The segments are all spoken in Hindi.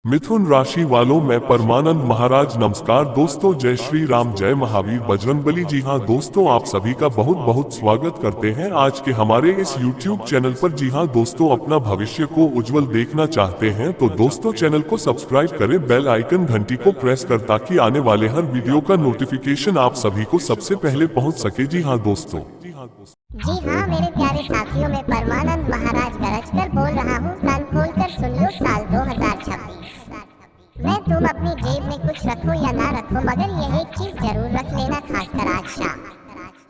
मिथुन राशि वालों में परमानंद महाराज नमस्कार दोस्तों, जय श्री राम, जय महावीर बजरंगबली। जी हाँ दोस्तों, आप सभी का बहुत बहुत स्वागत करते हैं आज के हमारे इस YouTube चैनल पर। जी हाँ दोस्तों, अपना भविष्य को उज्जवल देखना चाहते हैं तो दोस्तों चैनल को सब्सक्राइब करें, बेल आइकन घंटी को प्रेस कर ताकि आने वाले हर वीडियो का नोटिफिकेशन आप सभी को सबसे पहले पहुँच सके। जी हाँ दोस्तों, जी हाँ मेरे प्यारे साथियों, मैं परमानंद महाराज गरज कर बोल रहा हूँ। कान खोल कर सुन लो, साल 2026 मैं तुम अपनी जेब में कुछ रखो या ना रखो, मगर यह एक चीज जरूर रख लेना, खासकर आज शाम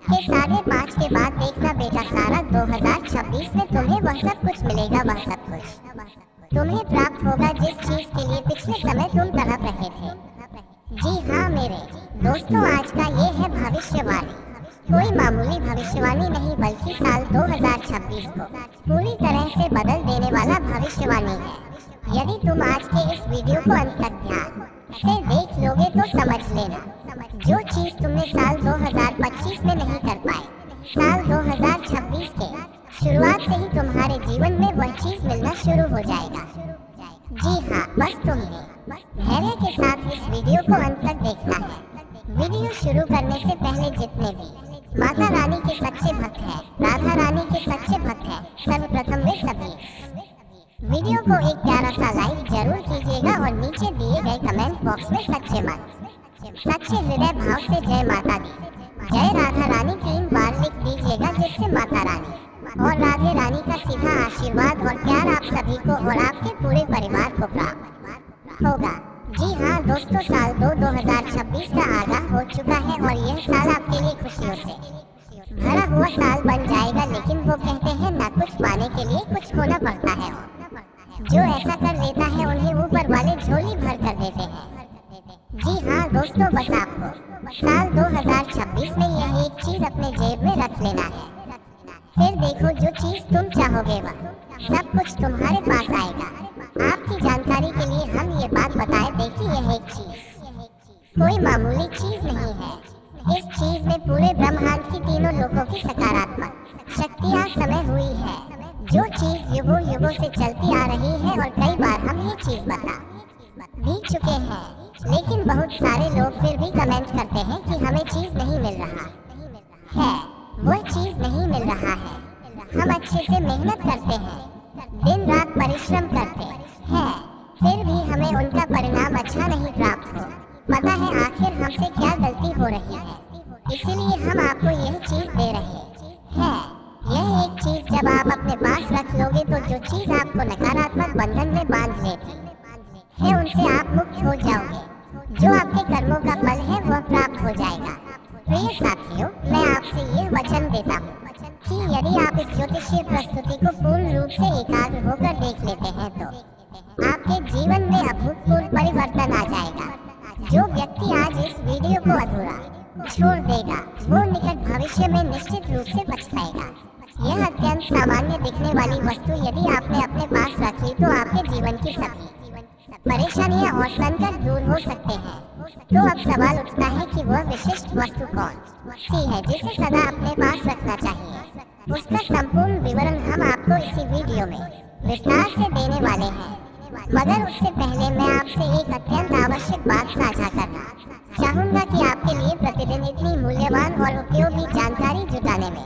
के 5:30 के बाद देखना बेटा, सारा 2026 में तुम्हें वह सब कुछ मिलेगा, वह सब कुछ तुम्हें प्राप्त होगा जिस चीज के लिए पिछले समय तुम तड़प रहे थे। जी हाँ मेरे दोस्तों, आज का ये है भविष्यवाणी। कोई मामूली भविष्यवाणी नहीं, बल्कि साल 2026 को पूरी तरह से बदल देने वाला भविष्यवाणी है। यदि तुम आज के इस वीडियो को अंत तक ध्यान से देख लोगे तो समझ लेना, जो चीज तुमने साल 2025 में नहीं कर पाए, साल 2026 के शुरुआत से ही तुम्हारे जीवन में वह चीज मिलना शुरू हो जाएगा। जी हाँ, बस तुम्हें धैर्य के साथ इस वीडियो को अंत तक देखना है। वीडियो शुरू करने से पहले जितने भी माता रानी के सच्चे भक्त हैं, राधा रानी के सच्चे भक्त हैं, सर्वप्रथम वे सभी वीडियो को एक प्यारा सा लाइक जरूर कीजिएगा और नीचे दिए गए कमेंट बॉक्स में सच्चे मन, सच्चे हृदय भाव से जय माता दी, जय राधा रानी 3 बार लिख दीजिएगा, जिससे माता रानी और राधे रानी का सीधा आशीर्वाद और प्यार आप सभी को और आपके पूरे परिवार को प्राप्त होगा। जी हाँ दोस्तों, साल 2026 का आगाह हो चुका है और यह साल आपके लिए खुशियों से भरा हुआ साल बन जाएगा। लेकिन वो कहते हैं ना, कुछ पाने के लिए कुछ खोना पड़ता है, जो ऐसा कर लेता है उन्हें ऊपर वाले झोली भर कर देते हैं। जी हाँ दोस्तों, बस आपको साल 2026 में यह एक चीज अपने जेब में रख लेना है। फिर देखो, जो चीज तुम चाहोगे वह सब कुछ तुम्हारे पास आएगा। आपकी जानकारी के लिए हम ये बात बताए दें कि यह एक चीज कोई मामूली चीज नहीं है। इस चीज में पूरे ब्रह्मांड की तीनों लोगों की सकारात्मक शक्तियाँ समय हुई है, जो चीज युगों युगों से चलती आ रही है। और कई बार हम ये चीज बता भी चुके हैं, लेकिन बहुत सारे लोग फिर भी कमेंट करते हैं कि हमें चीज नहीं मिल रहा है, वह चीज नहीं मिल रहा है। हम अच्छे से मेहनत करते हैं, दिन रात परिश्रम करते हैं, फिर भी हमें उनका परिणाम अच्छा नहीं प्राप्त हो। पता है आखिर हमसे क्या गलती हो रही है, इसीलिए हम आपको यह चीज दे रहे हैं। यह एक चीज जब आप अपने पास रख लोगे तो जो चीज आपको नकारात्मक बंधन में बांध लेती है, उनसे आप मुक्त हो जाओगे। जो आपके कर्मों का फल है वह प्राप्त हो जाएगा। प्रिय साथियों, मैं आपसे यह वचन देता हूँ कि यदि आप इस ज्योतिषीय प्रस्तुति को पूर्ण रूप से एकाग्र होकर देख लेते हैं तो आपके जीवन में अभूतपूर्व परिवर्तन आ जाएगा। जो व्यक्ति आज इस वीडियो को अधूरा छोड़ देगा, वो निकट भविष्य में निश्चित रूप से पछताएगा। यह अत्यंत सामान्य दिखने वाली वस्तु यदि आपने अपने पास रख ली तो आपके जीवन की सभी परेशानियां और संकट दूर हो सकते हैं। तो अब सवाल उठता है कि वह विशिष्ट वस्तु कौन सी है जिसे सदा अपने पास रखना चाहिए। उसका संपूर्ण विवरण हम आपको इसी वीडियो में विस्तार से देने वाले हैं, मगर उससे पहले मैं आपसे एक अत्यंत आवश्यक बात साझा करना चाहूँगा कि आपके लिए प्रतिदिन इतनी मूल्यवान और उपयोगी जानकारी जुटाने में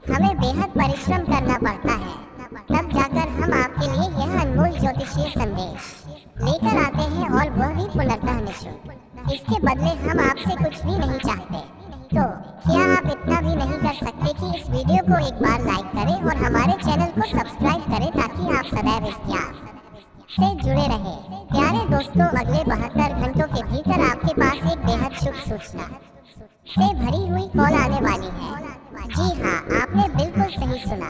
हमें बेहद परिश्रम करना पड़ता है। तब जाकर हम आपके लिए यह अनमोल ज्योतिषीय संदेश लेकर आते हैं, और वह भी पूर्णतः निःशुल्क। इसके बदले हम आपसे कुछ भी नहीं चाहते। तो क्या आप इतना भी नहीं कर सकते कि इस वीडियो को एक बार लाइक करें और हमारे चैनल को सब्सक्राइब करें, ताकि आप सदैव इस ज्ञान से जुड़े रहें। प्यारे दोस्तों, अगले 72 घंटों के भीतर आपके पास एक बेहद शुभ सूचना से भरी हुई कॉल आने वाली है। जी हाँ, आपने बिल्कुल सही सुना।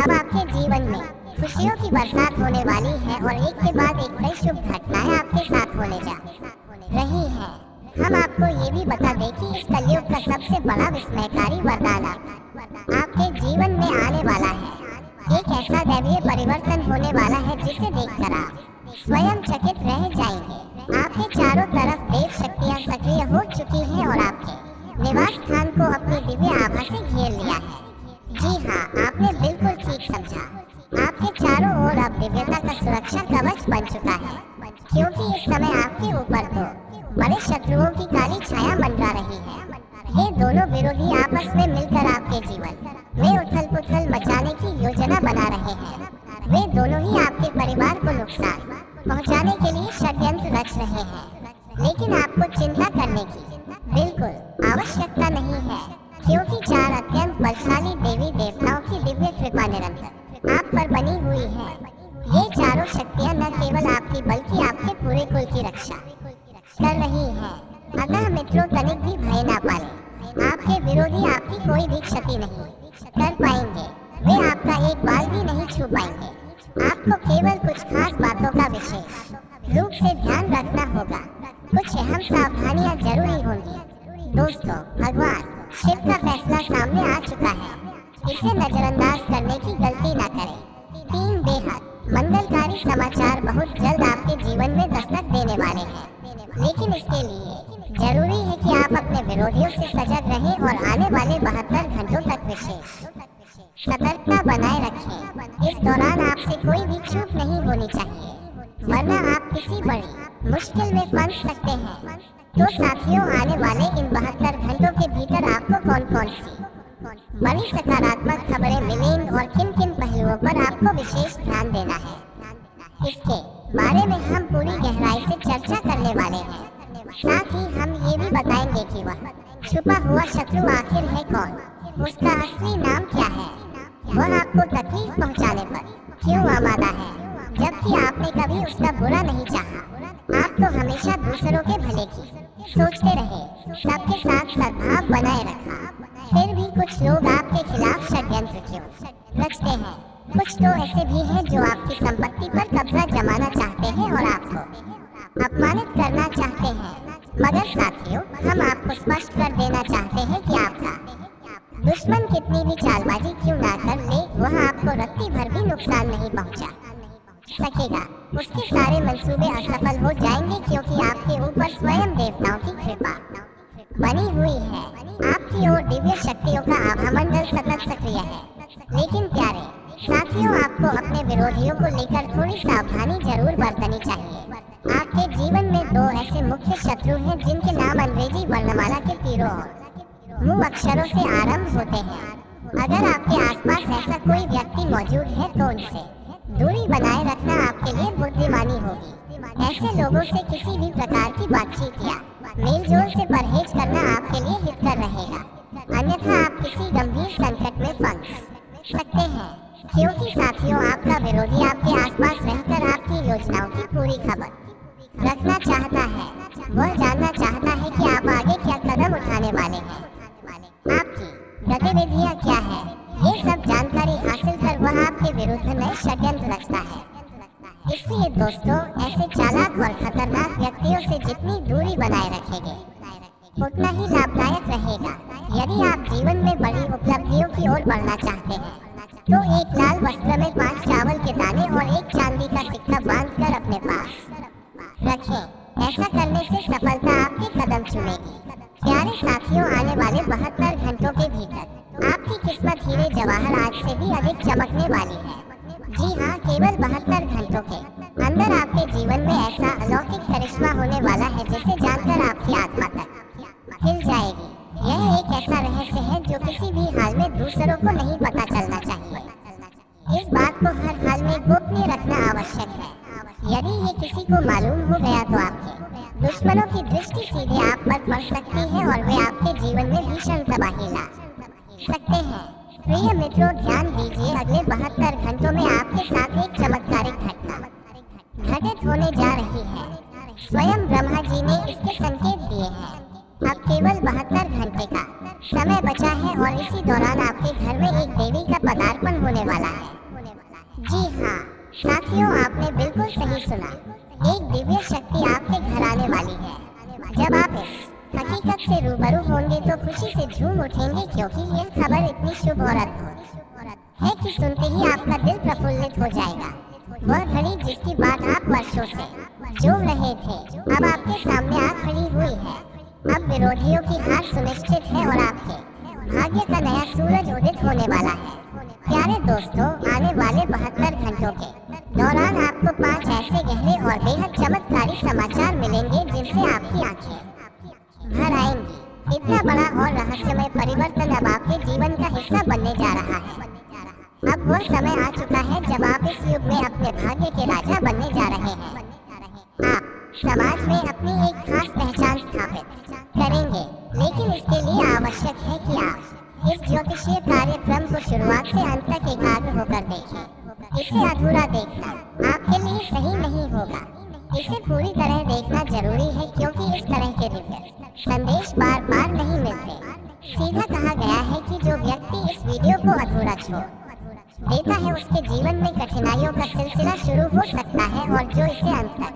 अब आपके जीवन में खुशियों की बरसात होने वाली है और एक के बाद एक कई शुभ घटनाएं आपके साथ होने जा रही हैं। हम आपको ये भी बता दें कि इस कलयुग का सबसे बड़ा विस्मयकारी वरदान आपके जीवन में आने वाला है। एक ऐसा दैवीय परिवर्तन होने वाला है जिसे देखकर आप स्वयं चकित रह जाएंगे। आपके चारों तरफ देव शक्तियाँ सक्रिय हो चुकी हैं और आपके निवास स्थान को अपनी दिव्य आभा से घेर लिया है। जी हाँ, आपने बिल्कुल ठीक समझा। आपके चारों ओर अब दिव्यता का सुरक्षा कवच बन चुका है, इस समय आपके ऊपर दो बड़े शत्रुओं की काली छाया मंडरा रही है। ये दोनों विरोधी आपस में मिलकर आपके जीवन में उथल पुथल मचाने की योजना बना रहे हैं। वे दोनों ही आपके परिवार को नुकसान पहुंचाने के लिए षड्यंत्र रच रहे हैं। लेकिन आपको चिंता करने की बिल्कुल आवश्यकता नहीं है, क्योंकि 4 अत्यंत बलशाली देवी देवताओं की दिव्य कृपा निरंतर आप पर बनी हुई है। ये चारों शक्तियां न केवल आपकी बल्कि आपके पूरे कुल की रक्षा कर रही हैं। अतः मित्रों, तनिक भी भय ना पालें। आपके विरोधी आपकी कोई भी क्षति नहीं कर पाएंगे। वे आपका एक बाल भी नहीं छू पाएंगे। आपको केवल कुछ खास बातों का विशेष रूप से ध्यान रखना होगा। कुछ अहम सावधानियां जरूरी होंगी। दोस्तों, भगवान शिव का फैसला सामने आ चुका है। इसे नजरअंदाज करने की गलती ना करें। 3 बेहद मंगलकारी समाचार बहुत जल्द आपके जीवन में दस्तक देने वाले हैं। लेकिन इसके लिए जरूरी है कि आप अपने विरोधियों से सजग रहें और आने वाले 72 घंटों तक विशेष सतर्कता बनाए रखें। इस दौरान आपसे कोई भी चूक नहीं होनी चाहिए, वरना आप किसी बड़ी मुश्किल में फंस सकते हैं। तो साथियों, आने वाले इन 72 घंटों के भीतर आपको कौन कौन सी बड़ी सकारात्मक खबरें मिलेंगी और किन किन पहलुओं पर आपको विशेष ध्यान देना है, इसके बारे में हम पूरी गहराई से चर्चा करने वाले हैं। साथ ही हम ये भी बताएंगे कि वह छुपा हुआ शत्रु आखिर है कौन, उसका असली नाम क्या है, वह आपको तकलीफ पहुंचाने पर क्यों आमादा है, जबकि आपने कभी उसका बुरा नहीं चाहा। आप तो हमेशा दूसरों के भले की सोचते रहे, सबके साथ सद्भाव बनाए रखा। फिर भी कुछ लोग आपके खिलाफ षड्यंत्र क्यों रचते हैं। कुछ तो ऐसे भी हैं जो आपकी संपत्ति पर कब्जा जमाना चाहते हैं और आपको अपमानित करना चाहते हैं। मगर साथियों, हम आपको स्पष्ट कर देना चाहते हैं कि आपका दुश्मन कितनी भी चालबाजी क्यों ना कर ले, वह आपको रत्ती भर भी नुकसान नहीं पहुंचा सकेगा। उसके सारे मंसूबे असफल हो जाएंगे, क्योंकि आपके ऊपर स्वयं देवताओं की कृपा बनी हुई है। आपकी ओर दिव्य शक्तियों का आभामंडल सतत सक्रिय है। लेकिन प्यारे साथियों, आपको अपने विरोधियों को लेकर थोड़ी सावधानी जरूर बरतनी चाहिए। आपके जीवन में 2 ऐसे मुख्य शत्रु हैं जिनके नाम अंग्रेजी वर्णमाला के तीरों और मुंह अक्षरों से आरंभ होते हैं। अगर आपके आसपास ऐसा कोई व्यक्ति मौजूद है तो उनसे दूरी बनाए रखना आपके लिए बुद्धिमानी होगी। ऐसे लोगों से किसी भी प्रकार की बातचीत या मेलजोल से परहेज करना आपके लिए हितकर रहेगा, अन्यथा आप किसी गंभीर संकट में फंस सकते हैं। क्योंकि साथियों, आपका विरोधी आपके आसपास रहकर आपकी योजनाओं की पूरी खबर रखना चाहता है। वह जानना चाहता है कि आप आगे क्या कदम उठाने वाले हैं, आपकी गतिविधियां क्या है। ये सब जानकारी हासिल कर वह आपके विरुद्ध नए षड्यंत्र रचता है। इसलिए दोस्तों, ऐसे चालाक और खतरनाक व्यक्तियों से जितनी दूरी बनाए रखेंगे, उतना ही लाभदायक रहेगा। यदि आप जीवन में बड़ी उपलब्धियों की ओर बढ़ना चाहते हैं, तो एक लाल वस्त्र में 5 चावल के दाने और एक चांदी का सिक्का बांधकर अपने पास रखें। ऐसा करने से सफलता आपके कदम चुमेगी। प्यारे साथियों, आने वाले 72 घंटों के भीतर आपकी किस्मत हीरे जवाहर आज से भी अधिक चमकने वाली है। जी हाँ, केवल 72 घंटों के अंदर आपके जीवन में ऐसा अलौकिक करिश्मा होने वाला है जिसे जानकर आपकी आत्मा तक हिल जाएगी। यह एक ऐसा रहस्य है जो किसी भी हाल में दूसरों को नहीं पता चलना चाहिए। इस बात को हर हाल में गोपनीय रखना आवश्यक है। यदि ये किसी को मालूम हो गया तो आपके दुश्मनों की दृष्टि सीधे आप पर पड़ सकती है और वे आपके जीवन में भीषण तबाही ला सकते हैं। प्रिय मित्रों, ध्यान दीजिए, अगले 72 घंटों में आपके साथ एक चमत्कारिक घटना घटित होने जा रही है। स्वयं ब्रह्मा जी ने इसके संकेत दिए हैं। अब केवल 72 घंटे का समय बचा है और इसी दौरान आपके घर में एक देवी का पदार्पण होने वाला है। जी हाँ साथियों, आपने बिल्कुल सही सुना। एक दिव्य शक्ति आपके घर आने वाली है। जब आप इस हकीकत से रूबरू होंगे तो खुशी से झूम उठेंगे, क्योंकि यह खबर इतनी शुभ और अद्भुत है कि सुनते ही आपका दिल प्रफुल्लित हो जाएगा। वह घड़ी जिसकी बात आप वर्षों से जोड़ रहे थे, अब आपके सामने आ खड़ी हुई है। अब विरोधियों की हार सुनिश्चित है और आपके भाग्य का नया सूरज उदित होने वाला है। प्यारे दोस्तों, आने वाले 72 घंटों के दौरान आपको 5 ऐसे गहरे और बेहद चमत्कारी समाचार देर से आपकी आंखें भर आएंगी। इतना बड़ा और रहस्यमय परिवर्तन अब आपके जीवन का हिस्सा बनने जा रहा है। अब वो समय आ चुका है जब आप इस युग में अपने भाग्य के राजा बनने जा रहे हैं। आप समाज में अपनी एक खास पहचान स्थापित करेंगे, लेकिन इसके लिए आवश्यक है कि आप इस ज्योतिषीय कार्यक्रम को शुरुआत से अंत तक एकाग्र होकर देखें। इसे अधूरा देखना आपके लिए सही नहीं होगा। इसे पूरी तरह देखना जरूरी है, क्योंकि इस तरह के दिव्य संदेश बार बार नहीं मिलते। सीधा कहा गया है कि जो व्यक्ति इस वीडियो को अधूरा छोड़ देता है, उसके जीवन में कठिनाइयों का सिलसिला शुरू हो सकता है, और जो इसे अंत तक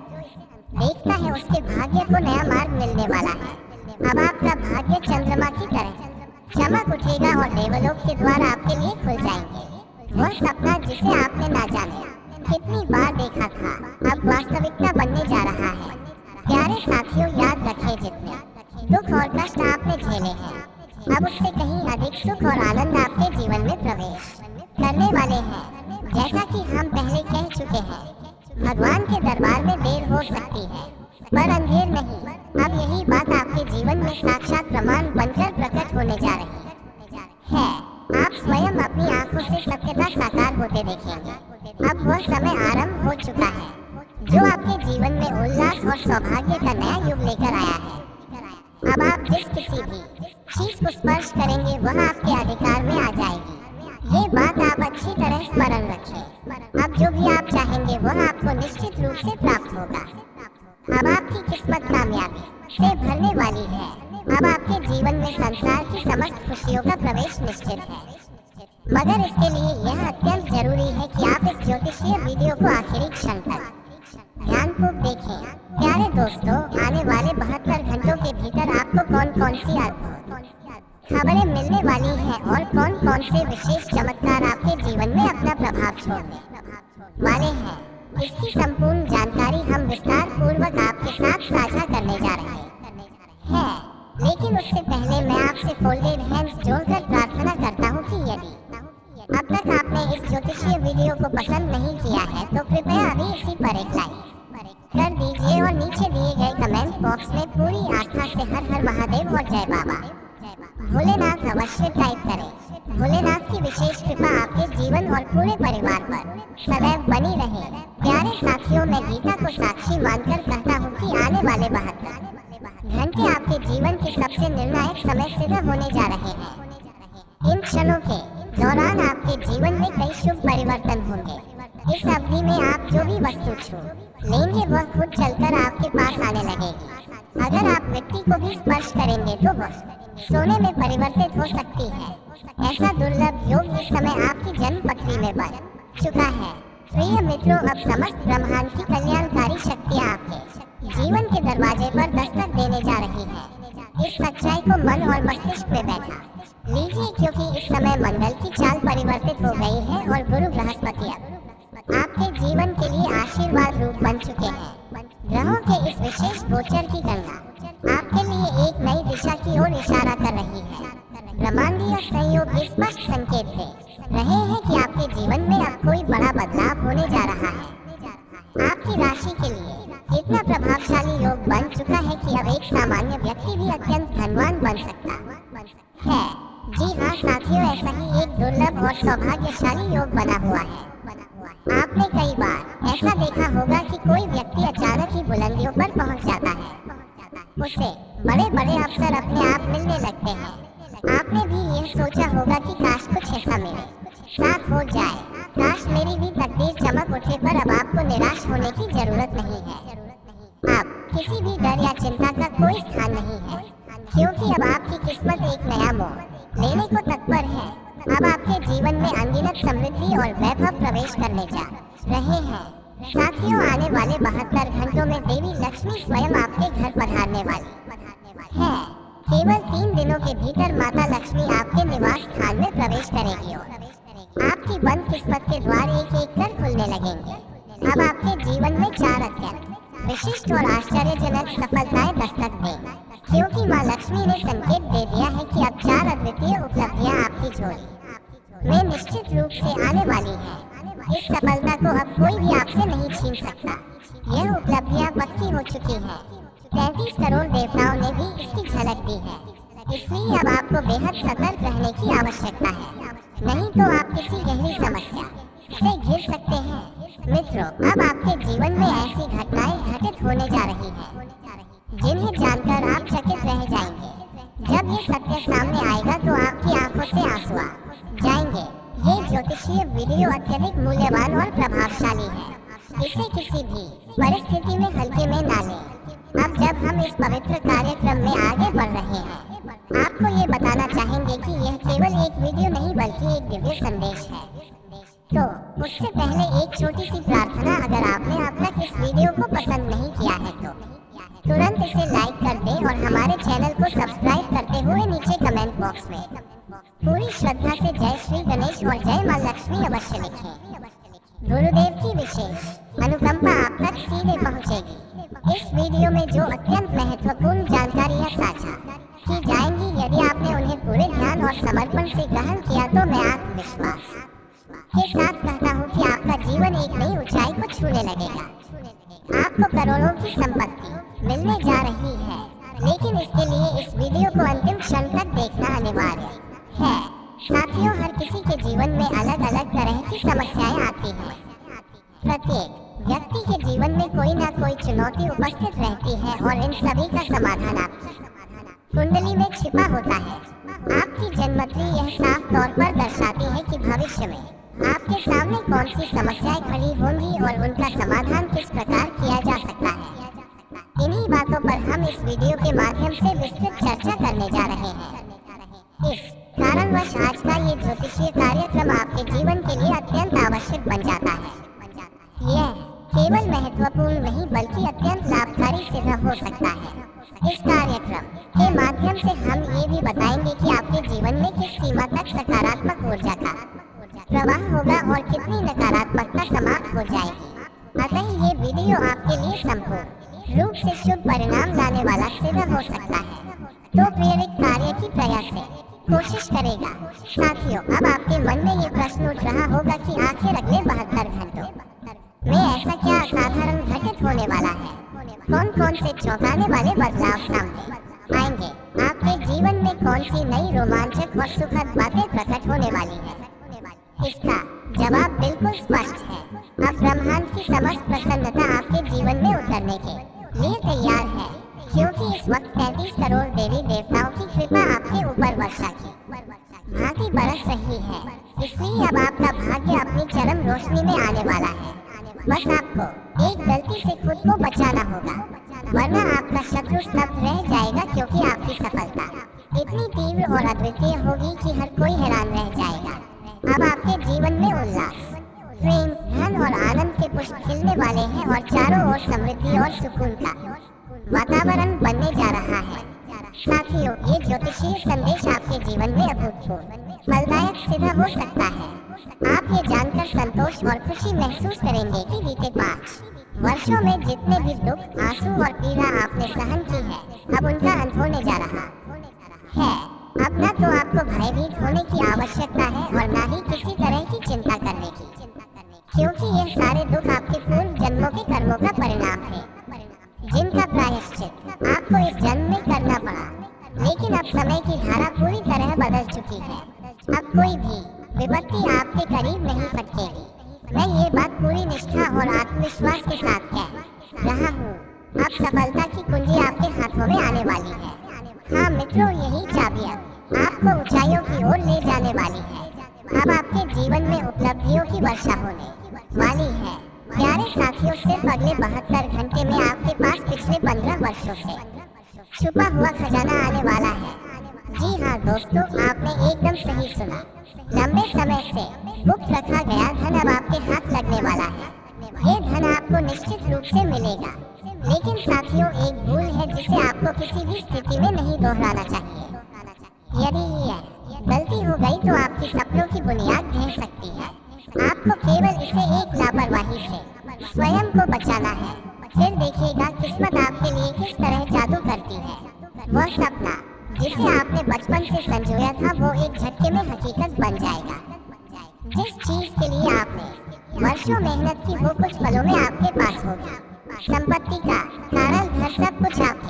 देखता है, उसके भाग्य को नया मार्ग मिलने वाला है। अब आपका भाग्य चंद्रमा की तरह चमक उठेगा और देवलोक के द्वार आपके लिए खुल जाएंगे। वह सपना जिसे आपने ना जाने कितनी बार देखा था, अब वास्तविकता बनने जा रहा है। प्यारे साथियों, याद रखें, जितने दुख और कष्ट आपने झेले हैं, अब उससे कहीं अधिक सुख और आनंद आपके जीवन में प्रवेश करने वाले हैं। जैसा कि हम पहले कह चुके हैं, भगवान के दरबार में देर हो सकती है, पर अंधेर नहीं। अब यही बात आपके जीवन में साक्षात प्रमाण बनकर प्रकट होने जा रही है। आप स्वयं अपनी आंखों से सत्यता साकार होते देखेंगे। अब वह समय आरंभ हो चुका है जो आपके जीवन में उल्लास और सौभाग्य का नया युग लेकर आया है। अब आप जिस किसी भी चीज को स्पर्श करेंगे, वह आपके अधिकार में आ जाएगी। ये बात आप अच्छी तरह स्मरण रखें। अब जो भी आप चाहेंगे, वह आपको निश्चित रूप से प्राप्त होगा। अब आपकी किस्मत कामयाबी से भरने वाली है। अब आपके जीवन में संसार की समस्त खुशियों का प्रवेश निश्चित है, मगर इसके लिए यह अत्यंत जरूरी है कि आप इस ज्योतिषीय वीडियो को आखिरी क्षण तक ध्यानपूर्वक देखें। प्यारे दोस्तों, आने वाले 72 घंटों के भीतर आपको कौन कौन सी अद्भुत खबरें मिलने वाली हैं और कौन कौन से विशेष चमत्कार आपके जीवन में अपना प्रभाव छोड़ने वाले हैं, इसकी संपूर्ण जानकारी हम विस्तार पूर्वक आपके साथ साझा करने जा रहे हैं। लेकिन उससे पहले मैं आपसे फोल्डेड हैंड्स जोड़कर प्रार्थना करता हूँ कि यदि अब तक आपने इस ज्योतिषीय वीडियो को पसंद नहीं किया है, तो कृपया अभी इसी पर एक लाइक कर दीजिए और नीचे दिए गए कमेंट बॉक्स में पूरी आस्था से हर हर महादेव और जय बाबा भोलेनाथ अवश्य टाइप करें। भोलेनाथ की विशेष कृपा आपके जीवन और पूरे परिवार पर सदैव बनी रहे। प्यारे साथियों, मैं गीता को साक्षी मानकर कहता हूँ कि आने वाले 72 घंटे आपके जीवन के सबसे निर्णायक समय सिद्ध होने जा रहे हैं। इन क्षणों के दौरान आपके जीवन में कई शुभ परिवर्तन होंगे। इस अवधि में आप जो भी वस्तु छू लेंगे, वह खुद चलकर आपके पास आने लगेगी। अगर आप मिट्टी को भी स्पर्श करेंगे, तो वह सोने में परिवर्तित हो सकती है। ऐसा दुर्लभ योग इस समय आपकी जन्म पत्री में बन चुका है। प्रिय मित्रों, अब समस्त ब्रह्मांड की कल्याणकारी शक्तियाँ आपके जीवन के दरवाजे पर दस्तक देने जा रही है। इस सच्चाई को मन और मस्तिष्क में बैठा लीजिए, क्योंकि इस समय मंगल की चाल परिवर्तित हो गई है और गुरु बृहस्पति अब आपके जीवन के लिए आशीर्वाद रूप बन चुके हैं। ग्रहों के इस विशेष गोचर की गणना आपके लिए एक नई दिशा की ओर इशारा कर रही है। ब्रह्मांडीय संयोग स्पष्ट संकेत दे रहे हैं कि आपके जीवन में अब कोई बड़ा बदलाव होने जा रहा है। आपकी राशि के लिए इतना प्रभावशाली योग बन चुका है कि अब एक सामान्य व्यक्ति भी अत्यंत धनवान बन सकता है। जी हाँ साथियों, ऐसा ही एक दुर्लभ और सौभाग्यशाली योग बना हुआ है। आपने कई बार ऐसा देखा होगा कि कोई व्यक्ति अचानक ही बुलंदियों पर पहुंच जाता है। उसे बड़े बड़े अवसर अपने आप मिलने लगते हैं। आपने भी यह सोचा होगा कि काश कुछ ऐसा मेरे साथ हो जाए, काश मेरी भी तकदीर चमक उठे, पर अब आपको निराश होने की जरूरत नहीं है। अब किसी भी डर या चिंता का कोई स्थान नहीं है, क्योंकि अब आपकी किस्मत एक नया मोड़ लेने को तत्पर है। अब आपके जीवन में अनगिनत समृद्धि और वैभव प्रवेश करने जा रहे हैं। साथियों, आने वाले 72 घंटों में देवी लक्ष्मी स्वयं आपके घर पधारने वाली है। केवल 3 दिनों के भीतर माता लक्ष्मी आपके निवास स्थान में प्रवेश करेगी और आपकी बंद किस्मत के द्वार एक एक कर खुलने लगेंगे। अब आपके जीवन में 4 अत्यंत विशिष्ट और आश्चर्यजनक सफलताएं दस्तक दें, क्योंकि माँ लक्ष्मी ने संकेत दे दिया है कि अब 4 अद्वितीय उपलब्धियां आपकी झोली में निश्चित रूप से आने वाली है। इस सफलता को अब कोई भी आपसे नहीं छीन सकता। यह उपलब्धियां पक्की हो चुकी हैं। 33 करोड़ देवताओं ने भी इसकी झलक दी है। इसलिए अब आपको बेहद सतर्क रहने की आवश्यकता है, नहीं तो आप किसी गहरी समस्या से घिर सकते हैं। मित्रों, अब आपके जीवन में ऐसी घटनाएं घटित होने जा रही हैं, जिन्हें जानकर आप चकित रह जाएंगे। जब ये सत्य सामने आएगा तो आपकी आंखों से आंसू आ जाएंगे। ये ज्योतिषीय वीडियो अत्यधिक मूल्यवान और प्रभावशाली है। इसे किसी भी परिस्थिति में हल्के में ना लें। अब जब हम इस पवित्र कार्यक्रम में आगे बढ़ रहे हैं, आपको ये बताना चाहेंगे कि यह केवल एक वीडियो नहीं बल्कि एक दिव्य संदेश है। तो उससे पहले एक छोटी सी प्रार्थना, अगर आपने अब तक इस वीडियो को पसंद नहीं किया है तो तुरंत इसे लाइक कर दें और हमारे चैनल को सब्सक्राइब करते हुए नीचे कमेंट बॉक्स में पूरी श्रद्धा से जय श्री गणेश और जय मां लक्ष्मी अवश्य लिखें। गुरुदेव की विशेष अनुकंपा आप तक सीधे पहुंचेगी। इस वीडियो में जो अत्यंत महत्वपूर्ण जानकारियां साझा की जाएंगी, यदि आपने उन्हें पूरे ध्यान और समर्पण से ग्रहण किया तो मैं आत्मविश्वास के साथ कहता हूँ कि आपका जीवन एक नई ऊंचाई को छूने लगेगा। आपको करोड़ों की संपत्ति मिलने जा रही है, लेकिन इसके लिए इस वीडियो को अंतिम क्षण तक देखना अनिवार्य है। साथियों, हर किसी के जीवन में अलग अलग तरह की समस्याएं आती हैं। प्रत्येक व्यक्ति के जीवन में कोई ना कोई चुनौती उपस्थित रहती है और इन सभी का समाधान आपकी कुंडली में छिपा होता है। आपकी जन्मकुंडली यह साफ तौर पर दर्शाती है कि भविष्य में आपके सामने कौन सी समस्याएं खड़ी होंगी और उनका समाधान किस प्रकार किया जा सकता है। इन्हीं बातों पर हम इस वीडियो के माध्यम से विस्तृत चर्चा करने जा रहे हैं। इस कारणवश आज का ये ज्योतिषीय कार्यक्रम आपके जीवन के लिए अत्यंत आवश्यक बन जाता है। यह केवल महत्वपूर्ण नहीं बल्कि अत्यंत लाभकारी सिद्ध हो सकता है। इस कार्यक्रम के माध्यम से हम ये भी बताएंगे कि आपके जीवन में किस सीमा तक सकारात्मक ऊर्जा का प्रवाह होगा और कितनी नकारात्मकता समाप्त हो जाएगी। अतः ये वीडियो आपके लिए संपूर्ण रूप से शुभ परिणाम लाने वाला सिद्ध हो सकता है, तो प्रेरित कार्य की प्रयास से कोशिश करेगा। साथियों, अब आपके मन में ये प्रश्न उठ रहा होगा कि आखिर अगले 72 घंटों में ऐसा क्या असाधारण घटित होने वाला है। कौन कौन से चौंकाने वाले बदलाव सामने आएंगे। आपके जीवन में कौन सी नई रोमांचक और सुखद बातें प्रकट होने वाली है। इसका जवाब बिल्कुल स्पष्ट है। अब ब्रह्मांड की समस्त प्रसन्नता आपके जीवन में उतरने के लिए तैयार है, क्योंकि इस वक्त 33 करोड़ देवी देवताओं की कृपा आपके ऊपर वर्षा की भांति बरस रही है। इसलिए अब आपका भाग्य अपनी चरम रोशनी में आने वाला है। बस आपको एक गलती से खुद को बचाना होगा, वरना आपका शत्रु स्तब्ध रह जाएगा, क्योंकि आपकी सफलता इतनी तीव्र और अद्वितीय होगी कि हर कोई हैरान रह जाएगा। अब आपके जीवन में उल्लास, प्रेम, धन और आनंद के पुष्प खिलने वाले हैं और चारों ओर समृद्धि और सुकून का वातावरण बनने जा रहा है। साथियों, ये ज्योतिषीय संदेश आपके जीवन में अभूतपूर्व फलदायक सिद्ध हो सकता है। आप ये जानकर संतोष और खुशी महसूस करेंगे कि बीते 5 वर्षों में जितने भी दुख, आंसू और पीड़ा आपने सहन की है, अब उनका अंत होने जा रहा है। अब न तो आपको भयभीत होने की आवश्यकता है और न ही किसी तरह की चिंता करने की, क्योंकि ये सारे दुख आपके पूर्व जन्मों के कर्मों का परिणाम थे, जिनका प्रायश्चित आपको इस जन्म में करना पड़ा। लेकिन अब समय की धारा पूरी तरह बदल चुकी है। अब कोई भी विपत्ति आपके करीब नहीं फटकेगी। मैं ये बात पूरी निष्ठा और आत्मविश्वास के साथ कह रहा हूँ। अब सफलता की कुंजी आपके हाथों में आने वाली है। हाँ मित्रों, यही चाबियाँ आपको ऊंचाइयों की ओर ले जाने वाली है। अब आपके जीवन में उपलब्धियों की वर्षा होने वाली है। प्यारे साथियों, सिर्फ अगले 72 घंटे में आपके पास पिछले 15 वर्षों से छुपा हुआ खजाना आने वाला है। जी हाँ दोस्तों, आपने एकदम सही सुना। लंबे समय से गुप्त रखा गया धन अब आपके हाथ लगने वाला है। ये धन आपको निश्चित रूप से मिलेगा, लेकिन साथियों, एक भूल है जिसे आपको किसी भी स्थिति में नहीं दोहराना चाहिए। यदि यह गलती हो गई तो आपके सपनों की बुनियाद ढह सकती है। आपको केवल इसे एक लापरवाही से स्वयं को बचाना है। फिर देखिएगा किस्मत आपके लिए किस तरह जादू करती है। वह सपना जिसे आपने बचपन से संजोया था, वो एक झटके में हकीकत बन जाएगा। जिस चीज के लिए आपने वर्षों मेहनत की, वो कुछ पलों में आपके पास होगी। संपत्ति का कारण घर सब कुछ आपके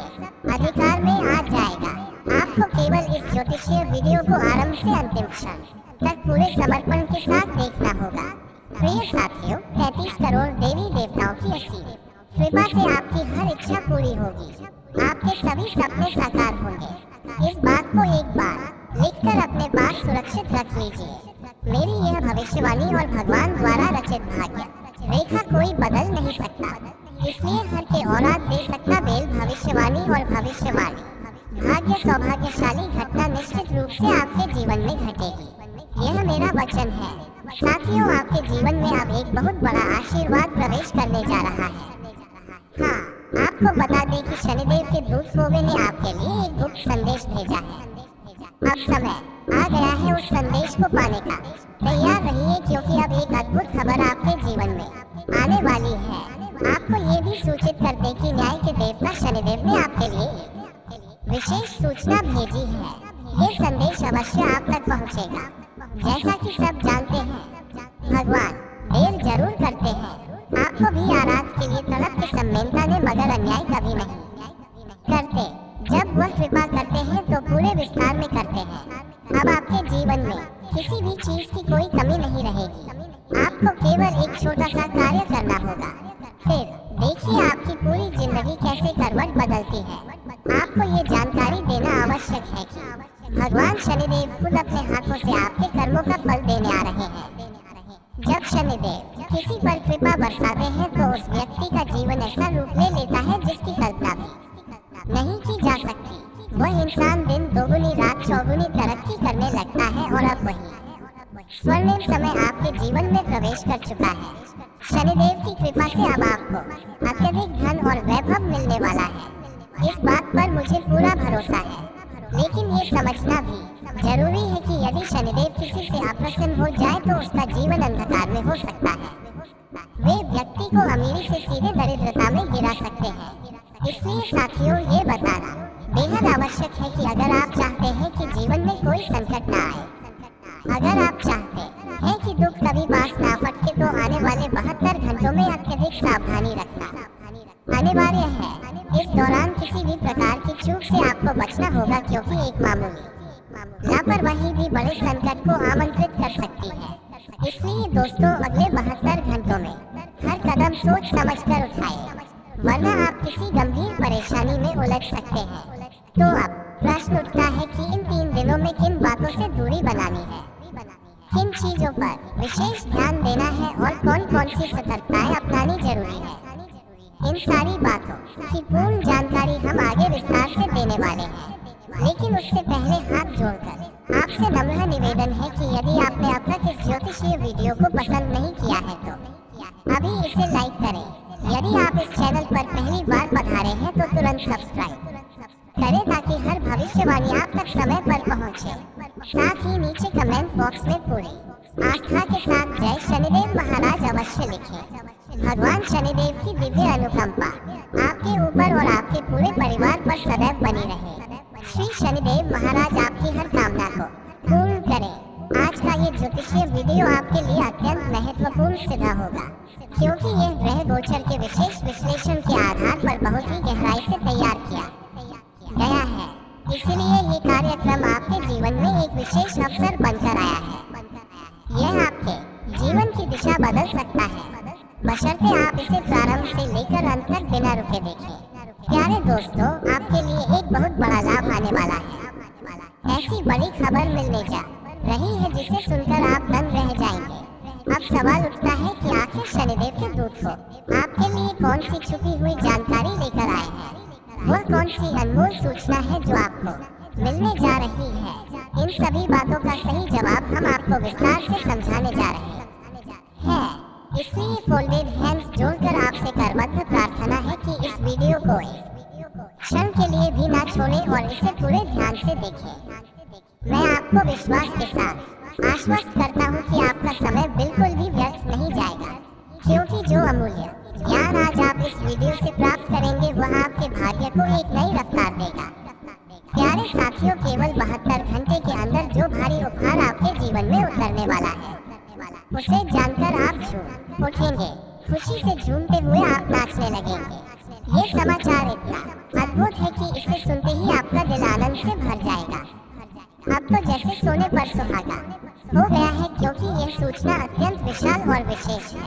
ज्योतिषीय वीडियो को आरंभ से अंतिम क्षण तक पूरे समर्पण के साथ देखना होगा। प्रिय साथियों, 33 करोड़ देवी देवताओं की असीम कृपा से आपकी हर इच्छा पूरी होगी। आपके सभी सपने साकार होंगे। इस बात को एक बार लिखकर अपने पास सुरक्षित रख लीजिए। मेरी यह भविष्यवाणी और भगवान द्वारा रचित भाग्य रेखा कोई बदल नहीं सकता, इसलिए हर के औलाद दे सकता बेल भविष्यवाणी और भविष्यवाणी भाग्य सौभाग्यशाली घटना निश्चित रूप से आपके जीवन में घटेगी। यह मेरा वचन है। साथियों, आपके जीवन में अब एक बहुत बड़ा आशीर्वाद प्रवेश करने जा रहा है। हाँ, आपको बता दें कि शनिदेव के दूत कोवे ने आपके लिए एक गुप्त संदेश भेजा है। अब समय आ गया है उस संदेश को पाने का। तैयार रहिए, क्योंकि अब एक अद्भुत खबर आपके जीवन में आने वाली है। आपको ये भी सूचित कर दें कि न्याय के देवता शनिदेव ने आपके लिए विशेष सूचना भेजी है। ये संदेश अवश्य आप तक पहुंचेगा। जैसा कि सब जानते हैं, भगवान देर जरूर करते हैं। आपको भी आराध के लिए तड़प के सम्मेलता ने, मगर अन्याय कभी नहीं करते। जब वह कृपा करते हैं तो पूरे विस्तार में करते हैं। अब आपके जीवन में किसी भी चीज की कोई कमी नहीं रहेगी। आपको केवल एक छोटा सा कार्य करना होगा, फिर देखिए आपकी पूरी जिंदगी कैसे करवट बदलती है। आपको ये जानकारी देना आवश्यक है कि भगवान शनिदेव खुद अपने हाथों से आपके कर्मों का फल देने आ रहे हैं। जब शनिदेव किसी पर कृपा बरसाते हैं तो उस व्यक्ति का जीवन ऐसा रूप ले लेता है जिसकी कल्पना भी नहीं की जा सकती। वह इंसान दिन दोगुनी रात चौगुनी तरक्की करने लगता है और अब वही स्वर्णिम समय आपके जीवन में प्रवेश कर चुका है। शनिदेव की कृपा से अब आपको अत्यधिक धन और वैभव मिलने वाला है। इस बात पर मुझे पूरा भरोसा है। लेकिन ये समझना भी जरूरी है कि यदि शनिदेव किसी से अप्रसन्न हो जाए तो उसका जीवन अंधकार में हो सकता है। वे व्यक्ति को अमीरी से सीधे दरिद्रता में गिरा सकते हैं। इसलिए साथियों, ये बताना बेहद आवश्यक है कि अगर आप चाहते हैं कि जीवन में कोई संकट ना आए, अगर आप चाहते हैं कि दुख कभी पास ना फटके, तो आने वाले 72 घंटों में अत्यधिक सावधानी रखना अनिवार्य है। इस दौरान किसी भी प्रकार की चूक से आपको बचना होगा, क्योंकि एक मामूली लापरवाही भी बड़े संकट को आमंत्रित कर सकती है। इसलिए दोस्तों, अगले 72 घंटों में हर कदम सोच समझ कर उठाएं, वरना आप किसी गंभीर परेशानी में उलझ सकते हैं। तो अब प्रश्न उठता है कि इन 3 दिनों में किन बातों से दूरी बनानी है, किन चीजों पर विशेष ध्यान देना है और कौन कौन सी सतर्कताएं अपनानी जरूरी है। इन सारी बातों की पूर्ण जानकारी हम आगे विस्तार से देने वाले हैं। लेकिन उससे पहले हाथ जोड़कर आपसे नम्र निवेदन है कि यदि आपने अब तक इस ज्योतिषीय वीडियो को पसंद नहीं किया है तो अभी इसे लाइक करें। यदि आप इस चैनल पर पहली बार पधारे हैं तो तुरंत सब्सक्राइब करें, ताकि हर भविष्यवाणी आप तक समय पर पहुंचे। साथ ही नीचे कमेंट बॉक्स में पूरी आस्था के साथ जय शनिदेव महाराज अवश्य लिखें। भगवान शनिदेव की दिव्य अनुकंपा आपके ऊपर और आपके पूरे परिवार पर सदैव बनी रहे। श्री शनिदेव महाराज आपकी हर कामना को पूर्ण करें। आज का ये ज्योतिषीय वीडियो आपके लिए अत्यंत महत्वपूर्ण सिद्ध होगा, क्योंकि यह ग्रह गोचर के विशेष विश्लेषण के आधार पर बहुत ही गहराई से तैयार किया गया है। इसलिए ये कार्यक्रम आपके जीवन में एक विशेष अवसर बनकर आया है। यह आपके जीवन की दिशा बदल सकता है, बशर्ते आप इसे प्रारंभ से लेकर अंत तक बिना रुके देखें। प्यारे दोस्तों, आपके लिए एक बहुत बड़ा लाभ आने वाला है। ऐसी बड़ी खबर मिलने जा रही है जिसे सुनकर आप दंग रह जाएंगे। अब सवाल उठता है कि आखिर शनिदेव के दूत को आपके लिए कौन सी छुपी हुई जानकारी लेकर आए हैं। वह कौन सी अनमोल सूचना है जो आपको मिलने जा रही है। इन सभी बातों का सही जवाब हम आपको विस्तार से समझाने जा रहे हैं। इसलिए फोल्डेड हैंड्स जोड़कर आपसे करबद्ध प्रार्थना है कि इस वीडियो को क्षण के लिए भी ना छोड़ें और इसे पूरे ध्यान से देखें। मैं आपको विश्वास के साथ आश्वस्त करता हूँ कि आपका समय बिल्कुल भी व्यर्थ नहीं जाएगा, क्योंकि जो अमूल्य ज्ञान आज आप इस वीडियो से प्राप्त करेंगे वह आपके भाग्य को एक नई रफ्तार देगा। प्यारे साथियों, केवल 72 घंटे के अंदर जो भारी उपहार आपके जीवन में उतरने वाला है, उसे जानकर आप झूम उठेंगे। खुशी से झूमते हुए आप नाचने लगेंगे। ये समाचार इतना अद्भुत है कि इसे सुनते ही आपका दिल आनंद से भर जाएगा। और विशेष है।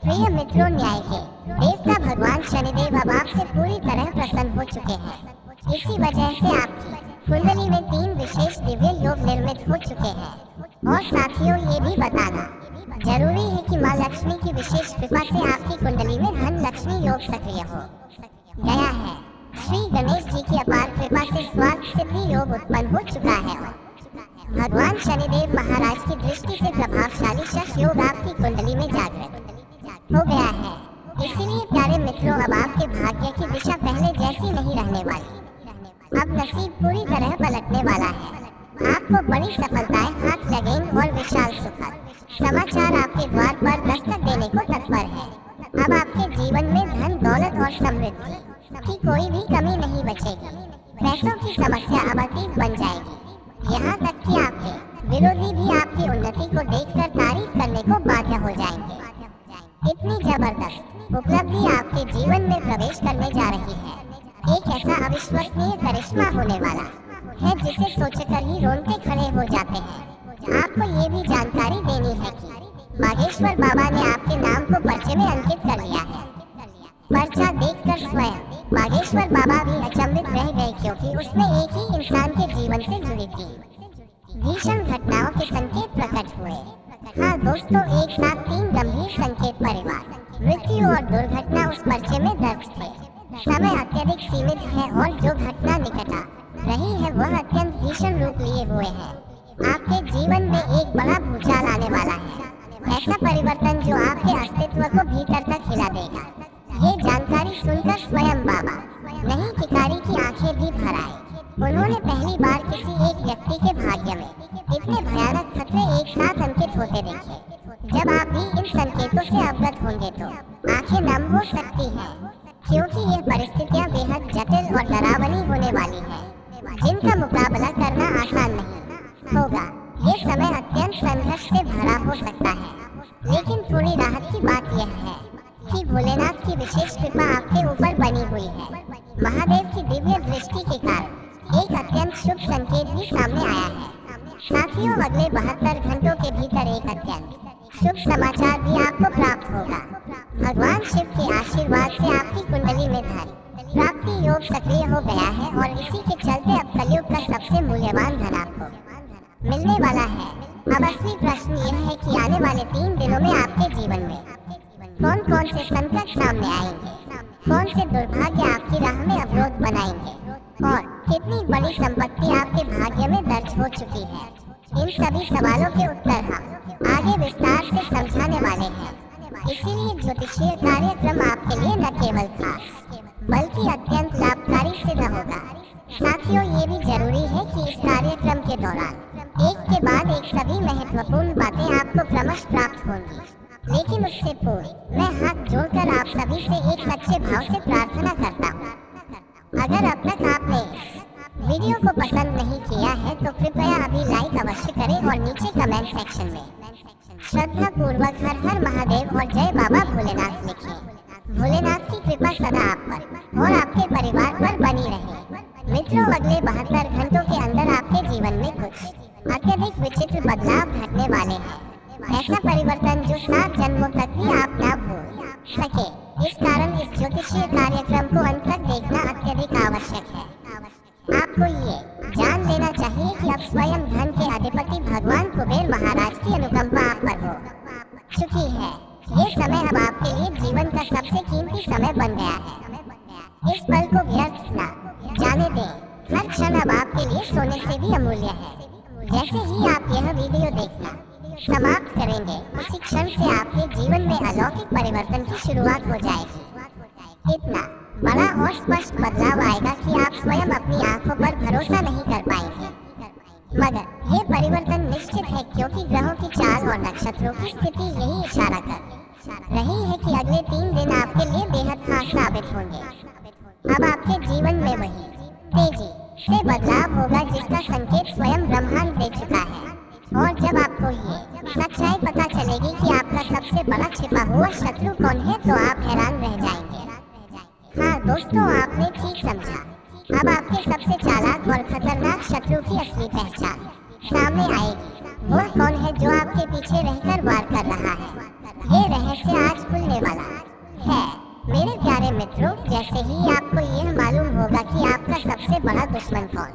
प्रिय मित्रों, न्याय के देवता भगवान शनिदेव अब आपसे पूरी तरह प्रसन्न हो चुके हैं। इसी वजह से आपकी कुंडली में 3 विशेष दिव्य योग निर्मित हो चुके हैं। और साथियों, ये भी बताना जरूरी है कि माँ लक्ष्मी की विशेष कृपा से आपकी कुंडली में धन लक्ष्मी योग सक्रिय हो गया है। श्री गणेश जी की अपार कृपा से स्वार्थ सिद्धि योग उत्पन्न हो चुका है और भगवान शनिदेव महाराज की दृष्टि से प्रभावशाली शश योग आपकी कुंडली में जागृत हो गया है। इसीलिए प्यारे मित्रों, अब आपके भाग्य की दिशा पहले जैसी नहीं रहने वाली। अब नसीब पूरी तरह पलटने वाला है। आपको बड़ी सफलताएं हाथ लगेंगी और विशाल सुखद समाचार आपके द्वार पर दस्तक देने को तत्पर है। अब आपके जीवन में धन दौलत और समृद्धि की कोई भी कमी नहीं बचेगी। पैसों की समस्या अब अतीत बन जाएगी। यहाँ तक कि आपके विरोधी भी आपकी उन्नति को देखकर तारीफ करने को बाध्य हो जाएंगे। इतनी जबरदस्त उपलब्धि आपके जीवन में प्रवेश करने जा रही है। एक ऐसा अविश्वसनीय करिश्मा होने वाला है जिसे सोचकर ही रोंगटे खड़े हो जाते हैं। आपको ये भी जानकारी देनी है कि बागेश्वर बाबा ने आपके नाम को पर्चे में अंकित कर लिया है। पर्चा देखकर स्वयं बागेश्वर बाबा भी अचंभित रह गए, क्योंकि उसमें एक ही इंसान के जीवन से जुड़ी थी भीषण घटनाओं के संकेत प्रकट हुए। हाँ दोस्तों, एक साथ 3 गंभीर संकेत परिवार, मृत्यु और दुर्घटना उस पर्चे में दर्ज थे। समय अत्यधिक सीमित है और जो घटना निकट आ रही है वह अत्यंत भीषण रूप लिए हुए है। आपके जीवन में एक बड़ा भूचाल आने वाला है, ऐसा परिवर्तन जो आपके अस्तित्व को भीतर तक हिला देगा। ये जानकारी सुनकर स्वयं बाबा नहीं टिकारी की आंखें भी भर आई। उन्होंने पहली बार किसी एक व्यक्ति के भाग्य में इतने भयानक खतरे एक साथ अंकित होते देखे। जब आप भी इन संकेतों से अवगत होंगे तो आंखें नम हो सकती हैं, क्योंकि ये परिस्थितियां बेहद जटिल और डरावनी होने वाली हैं, जिनका मुकाबला करना आसान नहीं होगा। ये समय अत्यंत संघर्ष से भरा हो सकता है, लेकिन थोड़ी राहत की बात यह है कि भोलेनाथ की विशेष कृपा आपके ऊपर बनी हुई है। महादेव की दिव्य दृष्टि के कारण एक अत्यंत शुभ संकेत भी सामने आया है। साथियों, अगले 72 घंटों के भीतर एक अत्यंत शुभ समाचार भी आपको प्राप्त होगा। भगवान शिव के आशीर्वाद से आपकी कुंडली में धन प्राप्ति योग सक्रिय हो गया है और इसी के चलते अब कलयुग का सबसे मूल्यवान धन आपको मिलने वाला है। अब असली प्रश्न यह है कि आने वाले 3 दिनों में आपके जीवन में कौन कौन से संकट सामने आएंगे, कौन से दुर्भाग्य आपकी राह में अवरोध बनाएंगे और कितनी बड़ी संपत्ति आपके भाग्य में दर्ज हो चुकी है। इन सभी सवालों के उत्तर हम आगे विस्तार से समझाने वाले हैं। इसीलिए ज्योतिषीय कार्यक्रम आपके लिए न केवल खास बल्कि अत्यंत लाभकारी सिद्ध होगा। साथियों, ये भी जरूरी है कि इस कार्यक्रम के दौरान एक के बाद एक सभी महत्वपूर्ण बातें आपको क्रमश प्राप्त होंगी, लेकिन उससे पूर्व मैं हाथ जोड़कर आप सभी से एक सच्चे भाव से प्रार्थना करता हूँ। अगर अब तक आपने इस वीडियो को पसंद नहीं किया है तो कृपया अभी लाइक अवश्य करें और नीचे कमेंट सेक्शन में श्रद्धा पूर्वक हर हर महादेव और जय बाबा भोलेनाथ लिखें। भोलेनाथ की कृपा सदा आप पर और आपके परिवार पर बनी रहे। मित्रों, अगले 72 घंटों के अंदर आपके जीवन में कुछ अत्यधिक विचित्र बदलाव घटने वाले हैं। ऐसा परिवर्तन जो 7 जन्मों तक भी आप न भूल सके। इस कारण इस ज्योतिषीय कार्यक्रम को अंत तक देखना अत्यधिक आवश्यक है। आपको ये जान लेना चाहिए कि अब स्वयं धन के अधिपति भगवान कुबेर महाराज की अनुकंपा आप पर हो चुकी है। ये समय अब आपके लिए जीवन का सबसे कीमती समय बन गया है। इस पल को व्यर्थ न जाने दें। हर क्षण अब आपके लिए सोने से भी अमूल्य है। जैसे ही आप यह वीडियो देखना समाप्त करेंगे, उसी क्षण से आपके जीवन में अलौकिक परिवर्तन की शुरुआत हो जाएगी। इतना बड़ा और स्पष्ट बदलाव आएगा कि आप स्वयं अपनी आंखों पर भरोसा नहीं कर पाएंगे। मगर ये परिवर्तन निश्चित है, क्योंकि ग्रहों की चाल और नक्षत्रों की स्थिति यही इशारा कर रही है कि अगले 3 दिन आपके लिए बेहद खास साबित होंगे। अब आपके जीवन में वही तेजी से बदलाव होगा जिसका संकेत स्वयं ब्रह्मांड दे चुका है। और जब आपको ये सच्चाई पता चलेगी कि आपका सबसे बड़ा छिपा हुआ शत्रु कौन है, तो आप हैरान रह जाएंगे। हाँ दोस्तों, आपने ठीक समझा। अब आपके सबसे चालाक और खतरनाक शत्रु की असली पहचान सामने आएगी। वह कौन है जो आपके पीछे रहकर वार कर रहा है। सबसे बड़ा दुश्मन कौन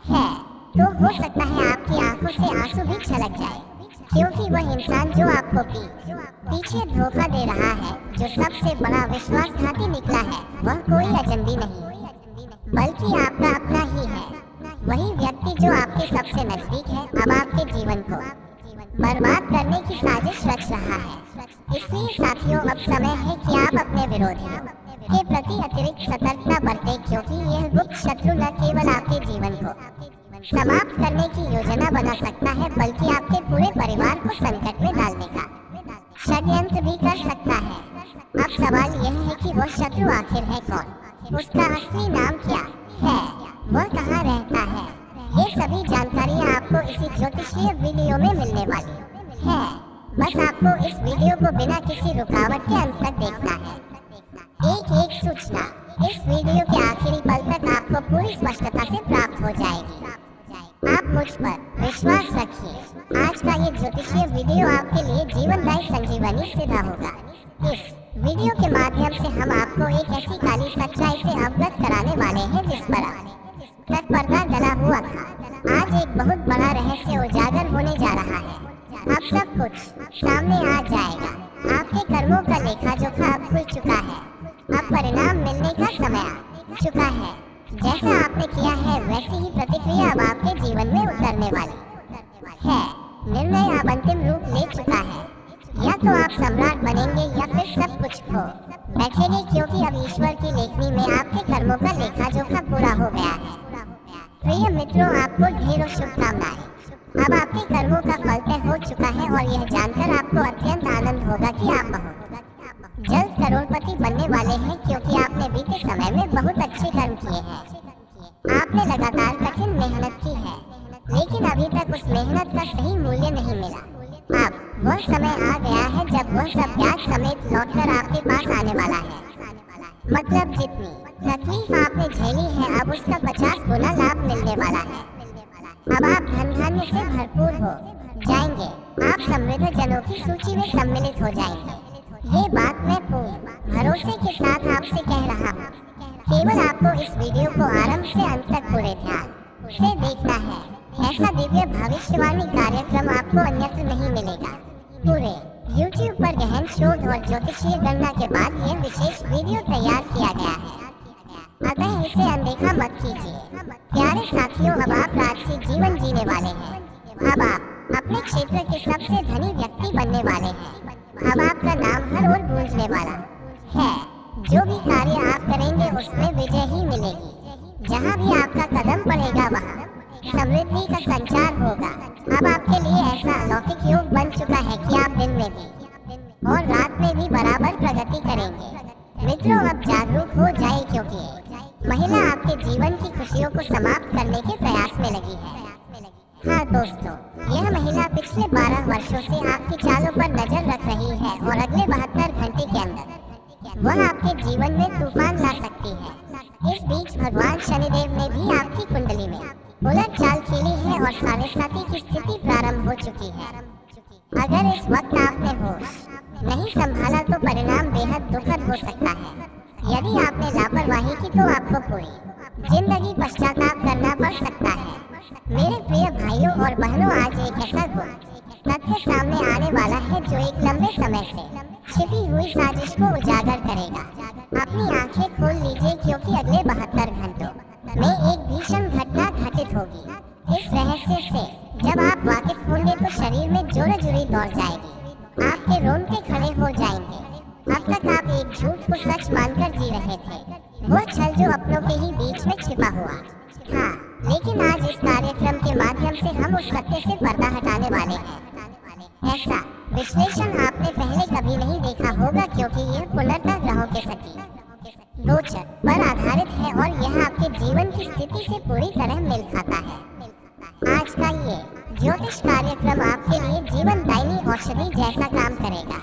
है? तो हो सकता है आपकी आंखों से आंसू भी छलक जाए, क्योंकि वह इंसान जो आपको पीछे धोखा दे रहा है, जो सबसे बड़ा विश्वासघाती निकला है, वह कोई अजनबी नहीं बल्कि आपका अपना ही है। वही व्यक्ति जो आपके सबसे नजदीक है, अब आपके जीवन को बर्बाद करने की साजिश रच रहा है। इसलिए साथियों, अब समय है कि आप अपने विरोधियों के प्रति अतिरिक्त सतर्कता बरतें, क्योंकि यह गुप्त शत्रु न केवल आपके जीवन को समाप्त करने की योजना बना सकता है, बल्कि आपके पूरे परिवार को संकट में डालने का षड्यंत्र भी कर सकता है। अब सवाल यह है कि वह शत्रु आखिर है कौन? उसका असली नाम क्या है? वह कहाँ रहता है? ये सभी जानकारियाँ आपको इसी ज्योतिषीय वीडियो में मिलने वाली है। बस आपको इस वीडियो को बिना किसी रुकावट के अंत तक देखना है। एक सूचना इस वीडियो के आखिरी पल तक आपको पूरी स्पष्टता से प्राप्त हो जाएगी। आप मुझ पर विश्वास रखिए। आज का ये ज्योतिषीय वीडियो आपके लिए जीवनदायी संजीवनी सिद्ध होगा। इस वीडियो के माध्यम से हम आपको एक ऐसी काली सच्चाई से अवगत कराने वाले हैं जिस पर तक पर्दा डला हुआ था। आज एक बहुत बड़ा रहस्य उजागर होने जा रहा है। अब सब कुछ सामने आ जाएगा। आपके कर्मों का लेखा जोखा अब खुल चुका है। अब परिणाम मिलने का समय आ चुका है। जैसा आपने किया है, वैसी ही प्रतिक्रिया अब आपके जीवन में उतरने वाली है। निर्णय अब अंतिम रूप ले चुका है। या तो आप सम्राट बनेंगे या फिर सब कुछ खो बैठेंगे, क्योंकि अब ईश्वर की लेखनी में आपके कर्मों का लेखा जोखा पूरा हो गया है। प्रिय मित्रों, आपको ढेरों शुभकामनाएं। अब आपके कर्मों का फल तय हो चुका है और यह जानकर आपको अत्यंत आनंद होगा कि आप बहुत जल्द करोड़पति बनने वाले हैं, क्योंकि आपने बीते समय में बहुत अच्छे कर्म किए हैं। आपने लगातार कठिन मेहनत की है, लेकिन अभी तक उस मेहनत का सही मूल्य नहीं मिला। अब वह समय आ गया है जब वह सब ब्याज समेत लौटकर आपके पास आने वाला है। मतलब जितनी तकलीफ आपने झेली है, अब उसका 50 गुना लाभ मिलने वाला है। अब आप धन धान्य से भरपूर हो जाएंगे। आप समृद्ध जनों की सूची में सम्मिलित हो जाएंगे। ये बात मैं पूर्ण भरोसे के साथ आपसे कह रहा हूँ। केवल आपको इस वीडियो को आरंभ से अंत तक पूरे ध्यान से देखना है। ऐसा दिव्य भविष्यवाणी कार्यक्रम आपको अन्यत्र नहीं मिलेगा। पूरे YouTube पर गहन शोध और ज्योतिषीय गणना के बाद यह विशेष वीडियो तैयार किया गया है, अतः इसे अनदेखा मत कीजिए। प्यारे साथियों, अब आप राजसी जीवन जीने वाले हैं। अब आप अपने क्षेत्र के सबसे धनी व्यक्ति बनने वाले हैं। अब आपका नाम हर ओर गूंजने वाला है। जो भी कार्य आप करेंगे उसमें विजय ही मिलेगी। जहाँ भी आपका कदम पड़ेगा वहाँ समृद्धि का संचार होगा। अब आपके लिए ऐसा अलौकिक योग बन चुका है कि आप दिन में भी और रात में भी बराबर प्रगति करेंगे। मित्रों, अब जागरूक हो जाए, क्योंकि महिला आपके जीवन की खुशियों को समाप्त करने के प्रयास में लगी है। हाँ दोस्तों, यह महिला पिछले 12 वर्षों से आपकी चालों पर नजर रख रही है और अगले 72 घंटे के अंदर वह आपके जीवन में तूफान ला सकती है। इस बीच भगवान शनिदेव ने भी आपकी कुंडली में उलट चाल खेली है और 7.5 की स्थिति प्रारंभ हो चुकी है। अगर इस वक्त आपने होश नहीं संभाला तो परिणाम बेहद दुखद हो सकता है। यदि आपने लापरवाही की तो आपको पूरी जिंदगी पश्चाताप करना पड़ सकता है। मेरे प्रिय भाइयों और बहनों, आज एक ऐसा तथ्य सामने आने वाला है जो एक लंबे समय से छिपी हुई साजिश को उजागर करेगा। अपनी आंखें खोल लीजिए, क्योंकि अगले 72 घंटों में एक भीषण घटना घटित होगी। इस रहस्य से जब आप वाकिफ होंगे तो शरीर में जोर-जुरी दौड़ जाएगी। आपके रोंगटे खड़े हो जाएंगे। अब तक आप एक झूठ को सच मानकर जी रहे थे, वो छल जो अपनों के ही बीच में छिपा हुआ। हाँ, लेकिन आज इस कार्यक्रम के माध्यम से हम उस सत्य से पर्दा हटाने वाले हैं। ऐसा विश्लेषण आपने पहले कभी नहीं देखा होगा, क्योंकि यह पूर्णतः ग्रहों के सटीक गोचर पर आधारित है और यह आपके जीवन की स्थिति से पूरी तरह मेल खाता है। आज का ये ज्योतिष कार्यक्रम आपके लिए जीवन दायिनी औषधि जैसा काम करेगा।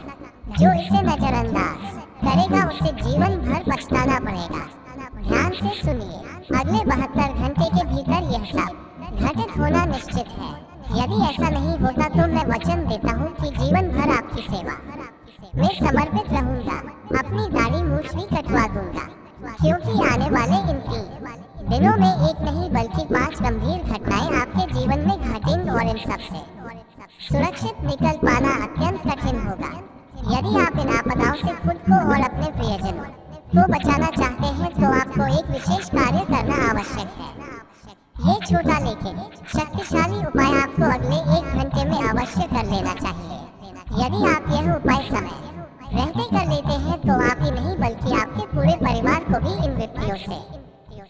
जो इसे नजरअंदाज करेगा उसे जीवन भर पछताना पड़ेगा। ध्यान से सुनिए, अगले 72 घंटे के भीतर यह सब घटित होना निश्चित है। यदि ऐसा नहीं होता तो मैं वचन देता हूँ कि जीवन भर आपकी सेवा में समर्पित रहूंगा। अपनी दाढ़ी मूछ भी कटवा दूंगा, क्योंकि आने वाले इन 3 दिनों में एक नहीं बल्कि 5 गंभीर घटनाएं आपके जीवन में घटेंगी और इन सब से सुरक्षित निकल पाना अत्यंत कठिन होगा। यदि आप इन आपदाओं से खुद को और अपने प्रियजनों को बचाना चाहते हैं तो आपको एक विशेष कार्य करना आवश्यक है। ये छोटा लेकिन शक्तिशाली उपाय आपको अगले 1 घंटे में अवश्य कर लेना चाहिए। यदि आप यह उपाय समय रहते कर लेते हैं तो आप ही नहीं बल्कि आपके पूरे परिवार को भी इन विपत्तियों से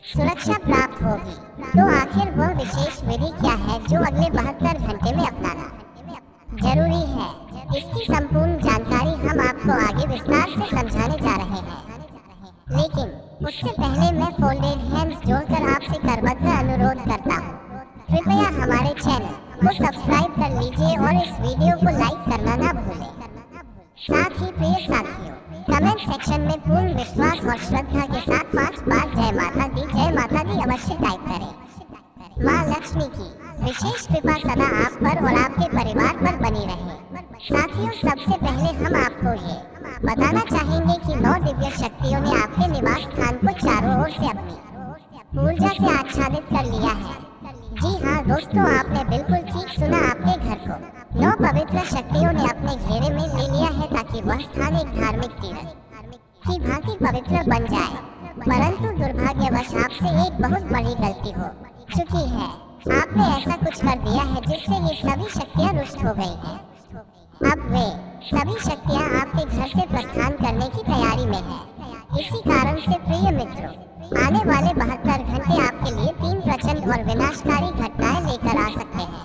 सुरक्षा प्राप्त होगी। तो आखिर वह विशेष विधि क्या है जो अगले 72 घंटे में अपनाना जरूरी है? इसकी संपूर्ण जानकारी हम आपको आगे विस्तार से समझाने जा रहे हैं, लेकिन उससे पहले मैं फोल्डेड हैंड्स जोड़कर आपसे करबद्ध अनुरोध करता हूँ, कृपया हमारे चैनल को सब्सक्राइब कर लीजिए और इस वीडियो को लाइक करना ना भूलें। साथ ही प्रिय साथियों, कमेंट सेक्शन में पूर्ण विश्वास और श्रद्धा के साथ 5 बार जय माता दी अवश्य टाइप करें। माँ लक्ष्मी की विशेष कृपा सदा आप पर और आपके परिवार पर बनी रहे। साथियों, सबसे पहले हम आपको ये बताना चाहेंगे कि 9 दिव्य शक्तियों ने आपके निवास स्थान को चारों ओर से अपनी ऊर्जा से आच्छादित कर लिया है। जी हाँ दोस्तों, आपने बिल्कुल ठीक सुना। आपके घर को 9 पवित्र शक्तियों ने अपने घेरे में ले लिया है ताकि वह स्थान एक धार्मिक तीर्थ की भांति पवित्र बन जाए। परंतु दुर्भाग्यवश आपसे एक बहुत बड़ी गलती हो चुकी है। आपने ऐसा कुछ कर दिया है जिससे ये सभी शक्तियाँ रुष्ट हो गई हैं। अब वे सभी शक्तियाँ आपके घर से प्रस्थान करने की तैयारी में है। इसी कारण से प्रिय मित्रों, आने वाले 72 घंटे आपके लिए 3 प्रचंड और विनाशकारी घटनाएं लेकर आ सकते हैं।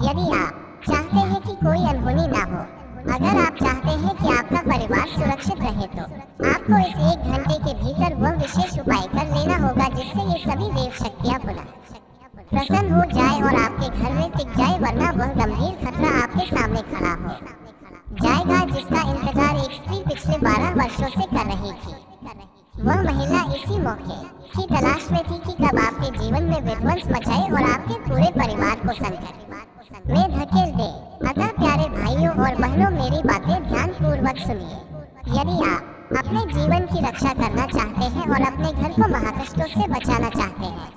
यदि आप चाहते हैं कि कोई अनहोनी ना हो, अगर आप चाहते हैं कि आपका परिवार सुरक्षित रहे, तो आपको इस 1 घंटे के भीतर वह विशेष उपाय कर लेना होगा जिससे ये सभी देव शक्तियाँ पुनः प्रसन्न हो जाए और आपके घर में टिक जाए, वरना वह गंभीर खतरा आपके सामने खड़ा हो जाएगा जिसका इंतजार एक स्त्री पिछले 12 वर्षों से कर रही थी। वह महिला इसी मौके की तलाश में थी कि कब आपके जीवन में विध्वंस मचाए और आपके पूरे परिवार को संकट में धकेल दे। अतः प्यारे भाइयों और बहनों, मेरी बातें ध्यान पूर्वक सुनिए। यदि आप अपने जीवन की रक्षा करना चाहते हैं और अपने घर को महाकष्टों से बचाना चाहते हैं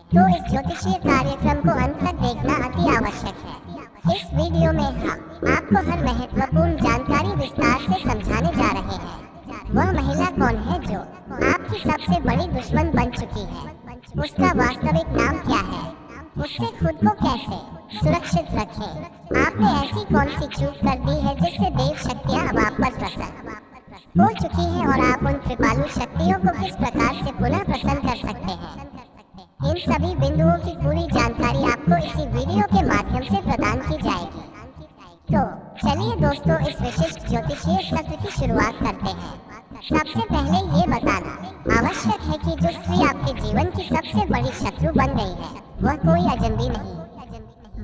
तो इस ज्योतिषीय कार्यक्रम को अंत तक देखना अति आवश्यक है। इस वीडियो में हम आपको हर महत्वपूर्ण जानकारी विस्तार से समझाने जा रहे हैं। वह महिला कौन है जो आपकी सबसे बड़ी दुश्मन बन चुकी है, उसका वास्तविक नाम क्या है, उससे खुद को कैसे सुरक्षित रखें, आपने ऐसी कौन सी चूक कर दी है जिससे देव शक्तियाँ अब आप पर प्रसन्न हो चुकी हैं और आप उन कृपालु शक्तियों को किस प्रकार से पुनः प्रसन्न कर सकते हैं। इन सभी बिंदुओं की पूरी जानकारी आपको इसी वीडियो के माध्यम से प्रदान की जाएगी। तो चलिए दोस्तों, इस विशिष्ट ज्योतिषीय सत्र की शुरुआत करते हैं। सबसे पहले ये बताना आवश्यक है कि जो स्त्री आपके जीवन की सबसे बड़ी शत्रु बन गई है वह कोई अजनबी नहीं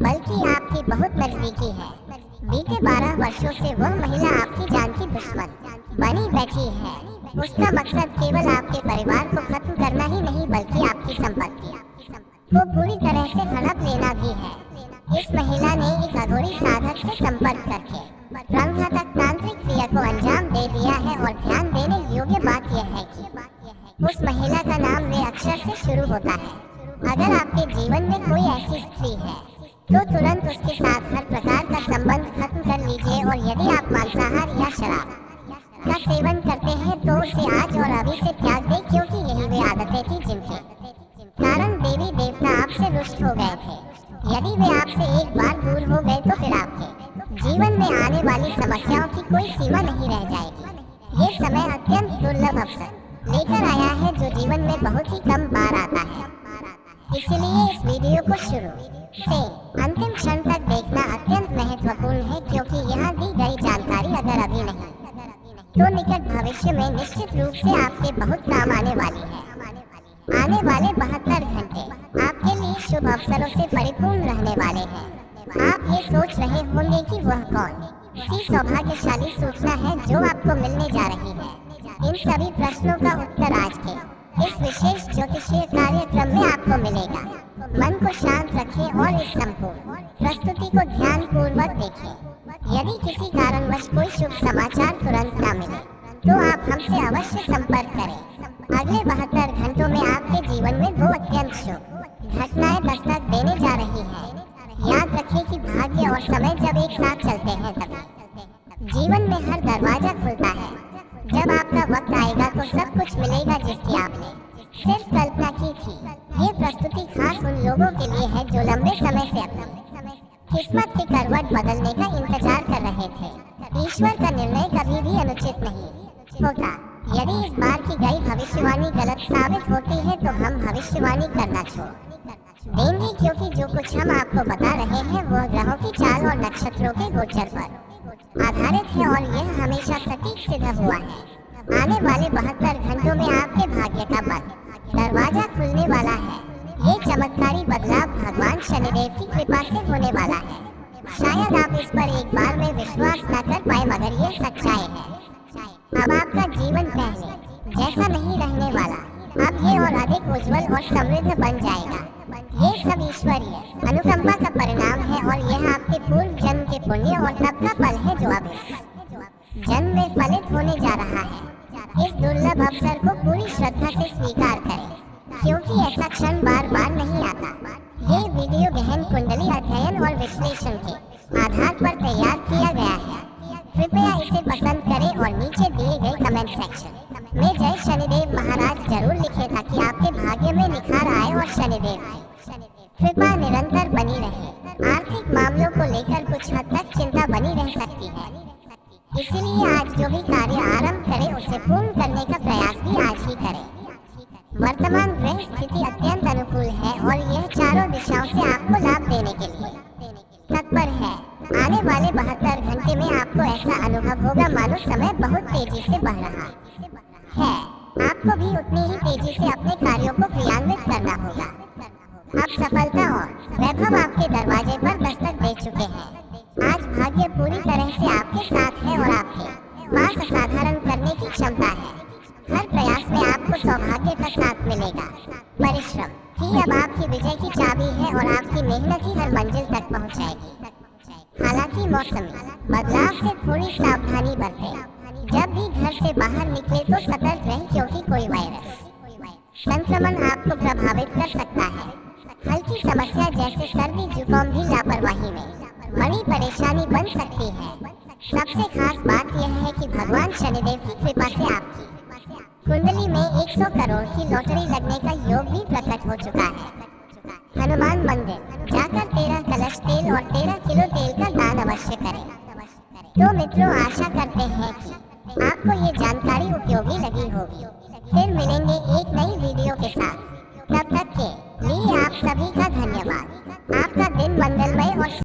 बल्कि आपकी बहुत नजदीकी है। बीते 12 वर्षों से वह महिला आपकी जान की दुश्मन बनी बैठी है। उसका मकसद केवल आपके परिवार को खत्म करना ही नहीं बल्कि आपकी संपत्ति को पूरी तरह से हड़प लेना भी है। इस महिला ने एक अघोरी साधक से संपर्क करके प्राणघातक तांत्रिक क्रिया को अंजाम दे दिया है और ध्यान देने योग्य बात यह है कि उस महिला का नाम वे अक्षर से शुरू होता है। अगर आपके जीवन में कोई ऐसी स्त्री है तो तुरंत उसके साथ हर प्रकार का संबंध खत्म कर लीजिए और यदि आप मांसाहार या शराब का सेवन करते हैं तो उसे आज और अभी से त्याग दें, क्योंकि यही वे आदतें थी जिनके कारण देवी देवता आपसे रुष्ट हो गए थे। यदि वे आपसे एक बार दूर हो गए तो फिर आपके जीवन में आने वाली समस्याओं की कोई सीमा नहीं रह जाएगी। ये समय अत्यंत दुर्लभ अवसर लेकर आया है जो जीवन में बहुत ही कम बार आता है। इसलिए इस वीडियो को शुरू से अंतिम क्षण तक देखना अत्यंत महत्वपूर्ण है, क्योंकि यहाँ दी गई जानकारी अगर अभी नहीं तो निकट भविष्य में निश्चित रूप से आपके बहुत काम आने वाली है। आने वाले 72 घंटे आपके लिए शुभ अवसरों से परिपूर्ण रहने वाले हैं। आप ये सोच रहे होंगे कि वह कौन सी सौभाग्यशाली सूचना है जो आपको मिलने जा रही है। इन सभी प्रश्नों का उत्तर आज के इस विशेष ज्योतिषीय कार्यक्रम में आपको मिलेगा। मन को शांत रखें और इस संपूर्ण प्रस्तुति को ध्यान पूर्वक देखें। यदि किसी कारणवश कोई शुभ समाचार तुरंत न मिले तो आप हमसे अवश्य संपर्क करें। अगले 72 घंटे मुहूर्तों में आपके जीवन में दो अत्यंत शुभ घटनाएं दस्तक देने जा रही हैं। याद रखें कि भाग्य और समय जब एक साथ चलते हैं तभी जीवन में हर दरवाजा खुलता है। जब आपका वक्त आएगा तो सब कुछ मिलेगा जिसकी आपने सिर्फ कल्पना की थी। ये प्रस्तुति खास उन लोगों के लिए है जो लंबे समय से अपनी किस्मत की करवट बदलने का इंतजार कर रहे थे। ईश्वर का निर्णय कभी भी अनुचित नहीं होता। यदि इस बार की गई भविष्यवाणी गलत साबित होती है तो हम भविष्यवाणी करना छोड़ देंगे, क्योंकि जो कुछ हम आपको बता रहे हैं वह ग्रहों की चाल और नक्षत्रों के गोचर पर आधारित है और यह हमेशा सटीक सिद्ध हुआ है। आने वाले 72 घंटों में आपके भाग्य का बंद दरवाजा खुलने वाला है। ये चमत्कारी बदलाव भगवान शनिदेव की कृपा से होने वाला है। शायद आप इस पर एक बार में विश्वास न कर पाए, मगर ये सच्चाई है। अब आपका जीवन पहले जैसा नहीं रहने वाला, अब ये और अधिक उज्जवल और समृद्ध बन जाएगा। ये सब ईश्वरीय अनुकंपा का परिणाम है और यह आपके पूर्व जन्म के पुण्य और तप का फल है जो अब इस जन्म में फलित होने जा रहा है। इस दुर्लभ अवसर को पूरी श्रद्धा से स्वीकार करें, क्योंकि ऐसा क्षण बार बार नहीं आता। ये वीडियो गहन कुंडली अध्ययन और विश्लेषण के आधार पर तैयार किया गया है। कृपया इसे पसंद करें और नीचे दिए गए कमेंट सेक्शन में जय शनिदेव महाराज जरूर लिखें, ताकि आपके भाग्य में निखार आए और शनिदेव की कृपा निरंतर बनी रहे। आर्थिक मामलों को लेकर कुछ हद तक चिंता बनी रह सकती है, इसीलिए आज जो भी कार्य आरंभ करें उसे पूर्ण करने का प्रयास भी आज ही करें। वर्तमान ग्रह स्थिति अत्यंत अनुकूल है और यह चारों दिशाओं से आपको लाभ देने के लिए तत्पर है। आने वाले 72 घंटे में आपको ऐसा अनुभव होगा मानो समय बहुत तेजी से बढ़ रहा है। आपको भी उतनी ही तेजी से अपने कार्यों को क्रियान्वित करना होगा। अब सफलता और वैभव आपके दरवाजे पर दस्तक दे चुके हैं। आज भाग्य पूरी तरह से आपके साथ है और आपके पास असाधारण करने की क्षमता है। हर प्रयास में आपको सौभाग्य का साथ मिलेगा। परिश्रम ही अब आपकी विजय की चाबी है और आपकी मेहनत ही हर मंजिल तक पहुंचाएगी। हालांकि मौसमी बदलाव से थोड़ी सावधानी बरतें। जब भी घर से बाहर निकले तो सतर्क रहें, क्योंकि कोई वायरस संक्रमण आपको प्रभावित कर सकता है। हल्की समस्या जैसे सर्दी जुकाम भी लापरवाही में बड़ी परेशानी बन सकती है। सबसे खास बात यह है कि भगवान शनिदेव की कृपा से आपकी कुंडली में 100 करोड़ की लॉटरी लगने का योग भी प्रकट हो चुका है। हनुमान मंदिर जाकर 13 कलश तेल और 13 किलो तेल का दान अवश्य करें। तो मित्रों, आशा करते हैं कि आपको ये जानकारी उपयोगी लगी होगी। फिर मिलेंगे एक नई वीडियो के साथ।